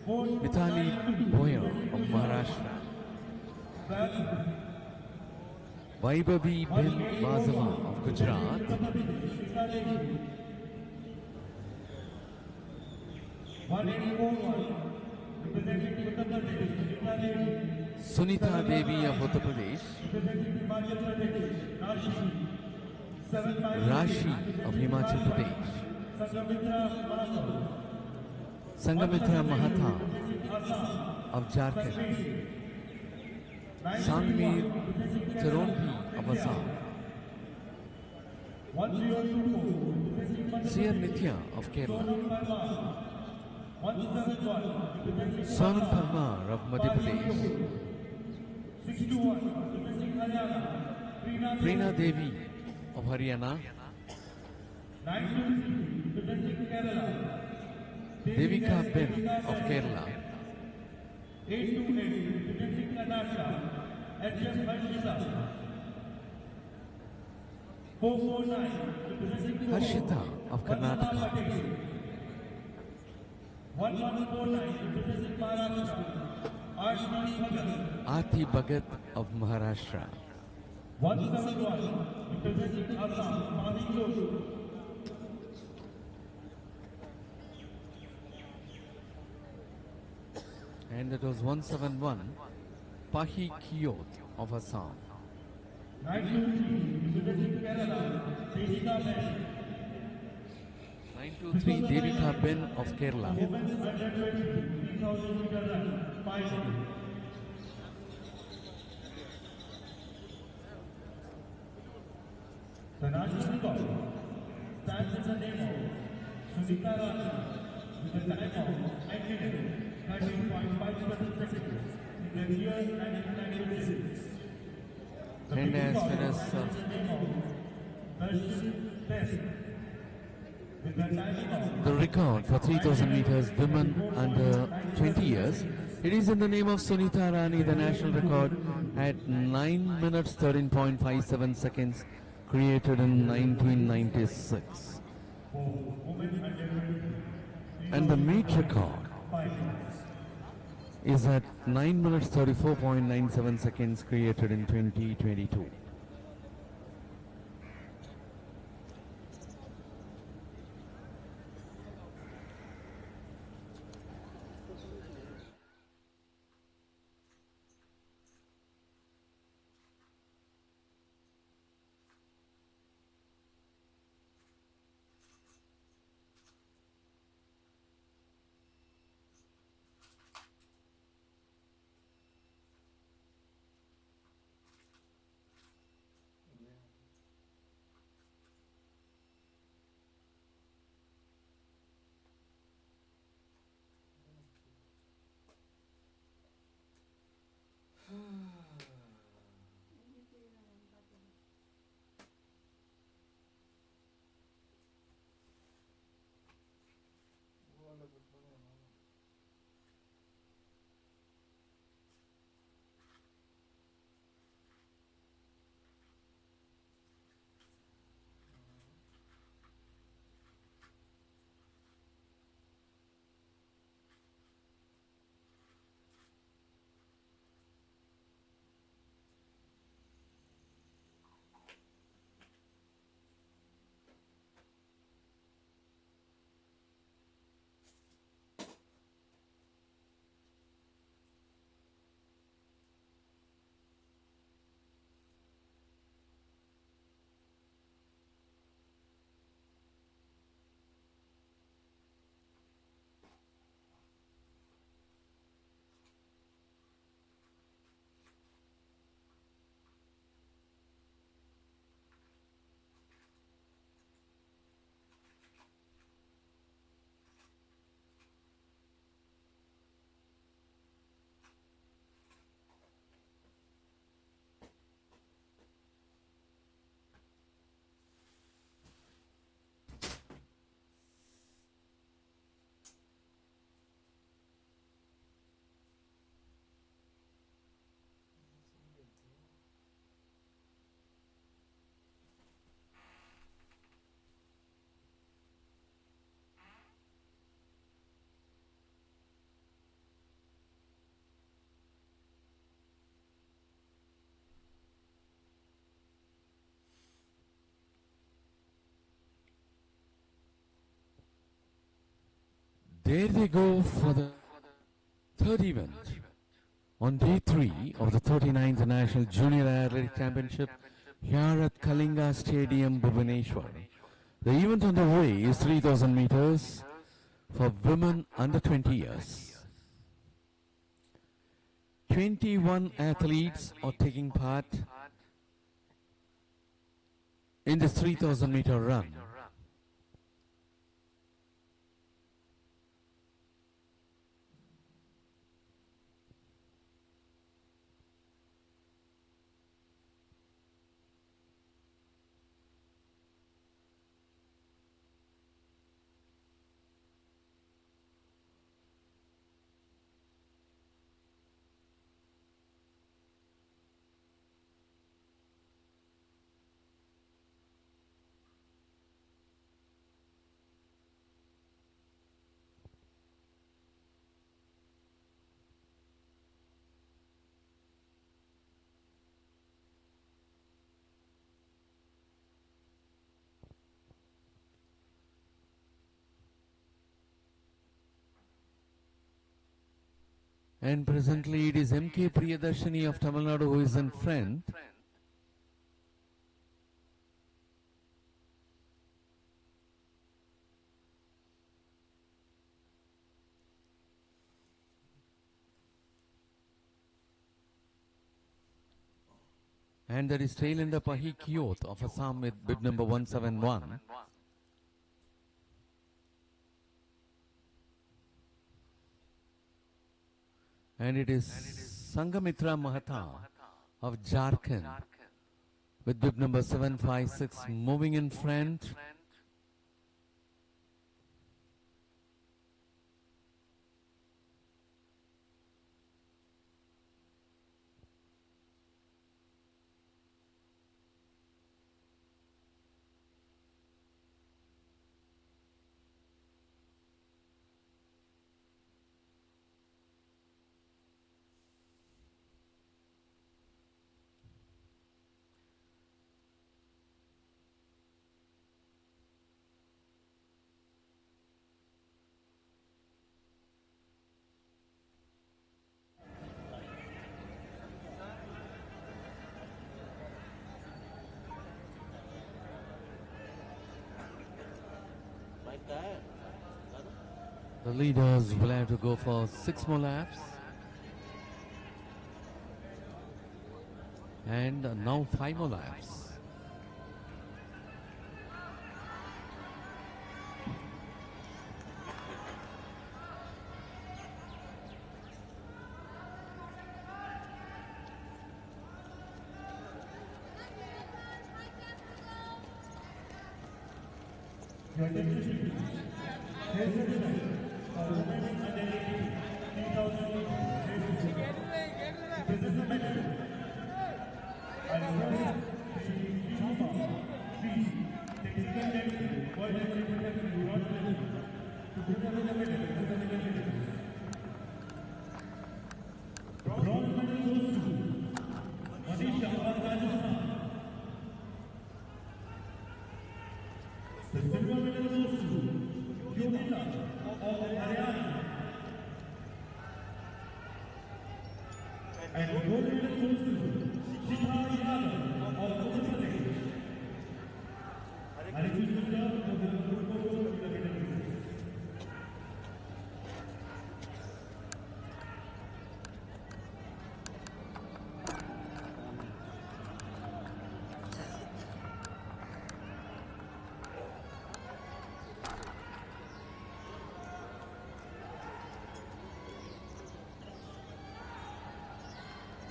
Mithali Boyer of Maharashtra, Vaibhavi bin Vazava of Gujarat, Sunita Devi of Uttar Pradesh, Rashi of Himachal Pradesh, Sangamitra Mahatha of Jharkhand, Sangmir Charonpi of Assam, Sir Nithya of Kerala, Sonam Parmar of Madhya Pradesh, Preena Devi of Haryana, Devika Ben of Kerala, Harshita of Karnataka, 1149 Aarti Bhagat of Maharashtra, 171 representing Assam, Mani Joshi. and that was 171 Pahi Kiyot of Assam, 923 representing Kerala, Devika Ben. 923 Devika Ben of Kerala, Women's 120 3,000 meter run, 5 minutes. The national record stands in the name of Sunita Rani with a time of 9 minutes 13.57 seconds in the year 1996. The and as record far as stands in the name of Darshit Test with the timing of the record for 3000 meters women under 20 years, it is in the name of Sunita Rani, the national record at 9 minutes 13.57 seconds, created in 1996. And the meet record is at 9 minutes 34.97 seconds, created in 2022. There they go for the third event on day 3 of the 39th National Junior Athletic Championship here at Kalinga Stadium, Bhubaneswar. The event underway is 3000 meters for women under 20 years. 21 athletes are taking part in this 3000-meter run. And presently it is M.K. Priyadarshini of Tamil Nadu who is in front. And there is Tailender Pahi Kiyot of Assam with bib number 171. And it is Sangamitra Mahata of Jharkhand with bib number 756 moving in front. The leaders will have to go for 6 more laps. And now 5 more laps.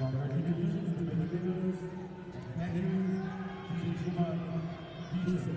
Congratulations to the winners. Thank you, Sri Kumar Diesel.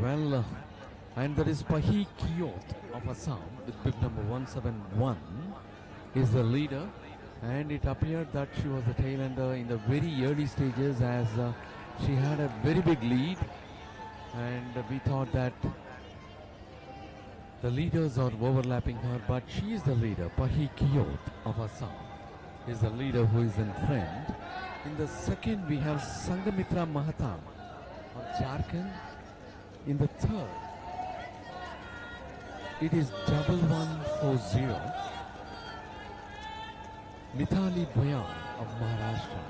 Well, and there is Pahi Kiyot of Assam with bib number 171 is the leader, and it appeared that she was the tail ender in the very early stages as she had a very big lead, and we thought that the leaders are overlapping her, but she is the leader. Pahi Kiyot of Assam is the leader who is in front. In the second, we have Sangamitra Mahata of Jharkhand. In the third, it is 1140 Mithali Boyan of Maharashtra.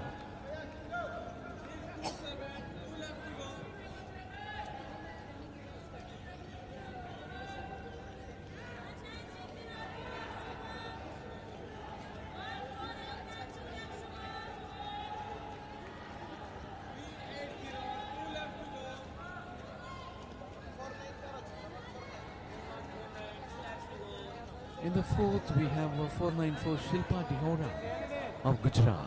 In the fourth, we have 494 Shilpa Dihora of Gujarat.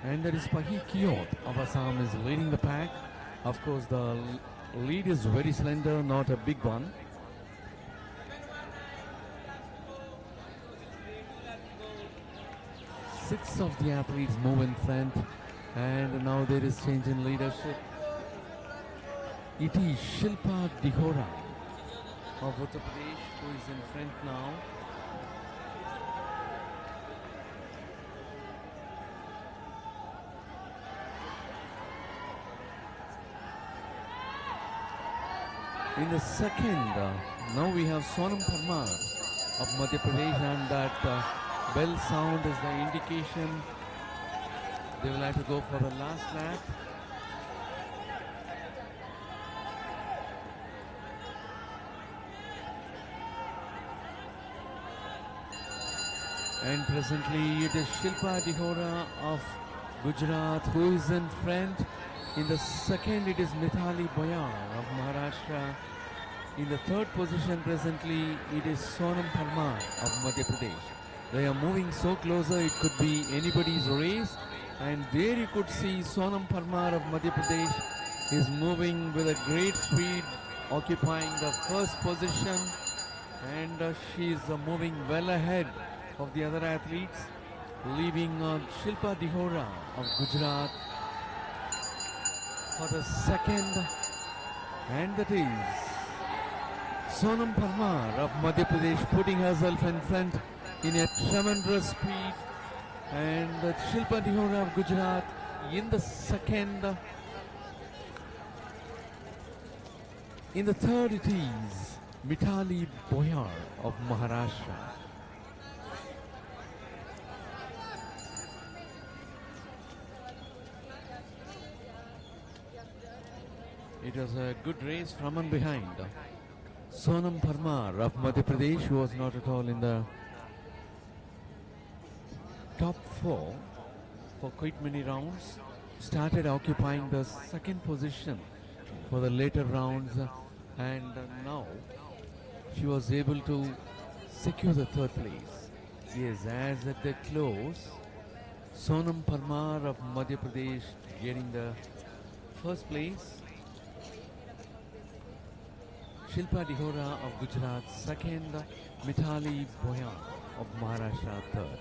And there is Pahi Kiyot of Assam is leading the pack. Of course, the lead is very slender, not a big one. Six of the athletes move in front, and now there is change in leadership. It is Shilpa Dihora of Uttar Pradesh who is in front now. In the second, now we have Sonam Parmar of Madhya Pradesh, and that bell sound is the indication they will have to go for the last lap. And presently it is Shilpa Dihora of Gujarat who is in front. In the second, it is Mithali Boyan of Maharashtra. In the third position presently, it is Sonam Parmar of Madhya Pradesh. They are moving so closer, it could be anybody's race. And there you could see Sonam Parmar of Madhya Pradesh is moving with a great speed, occupying the first position. And she is moving well ahead of the other athletes, leaving Shilpa Dihora of Gujarat for the second, and that is Sonam Parmar of Madhya Pradesh putting herself in front in a tremendous speed, and Shilpa Dihora of Gujarat in the second. In the third, it is Mithali Boyan of Maharashtra. It was a good race from and behind. Sonam Parmar of Madhya Pradesh, who was not at all in the top four for quite many rounds, started occupying the second position for the later rounds, and now she was able to secure the third place. Yes, as at the close, Sonam Parmar of Madhya Pradesh getting the first place. Shilpa Dihora of Gujarat second, Mithali Boyan of Maharashtra third.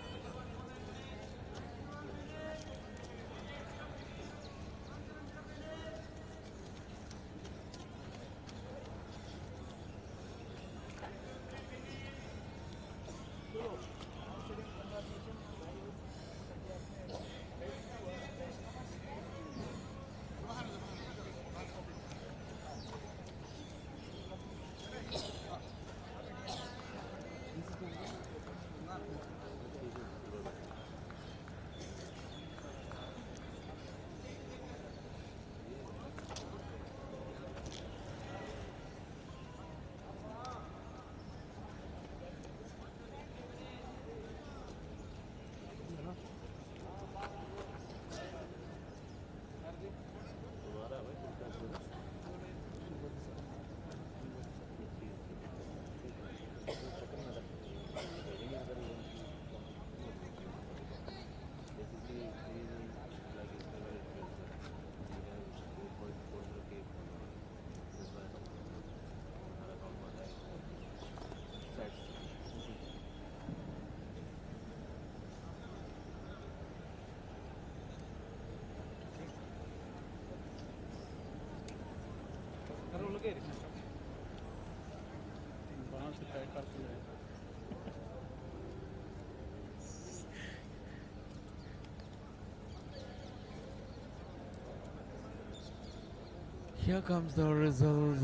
Here comes the results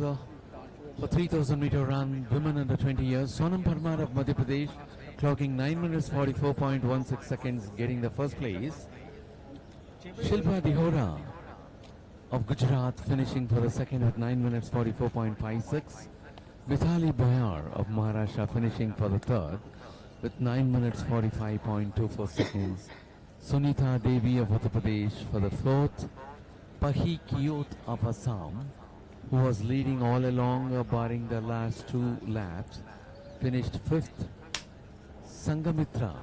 for 3000 meter run, women under 20 years. Sonam Parmar of Madhya Pradesh clocking 9 minutes 44.16 seconds, getting the first place. Shilpa Dihora of Gujarat finishing for the second with 9 minutes 44.56. Mithali Bayar of Maharashtra finishing for the third with 9 minutes 45.24 seconds. Sunita Devi of Uttar Pradesh for the fourth. Pahi Kiyot of Assam, who was leading all along barring the last two laps, finished fifth. Sangamitra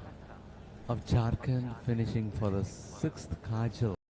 of Jharkhand finishing for the sixth. Kajal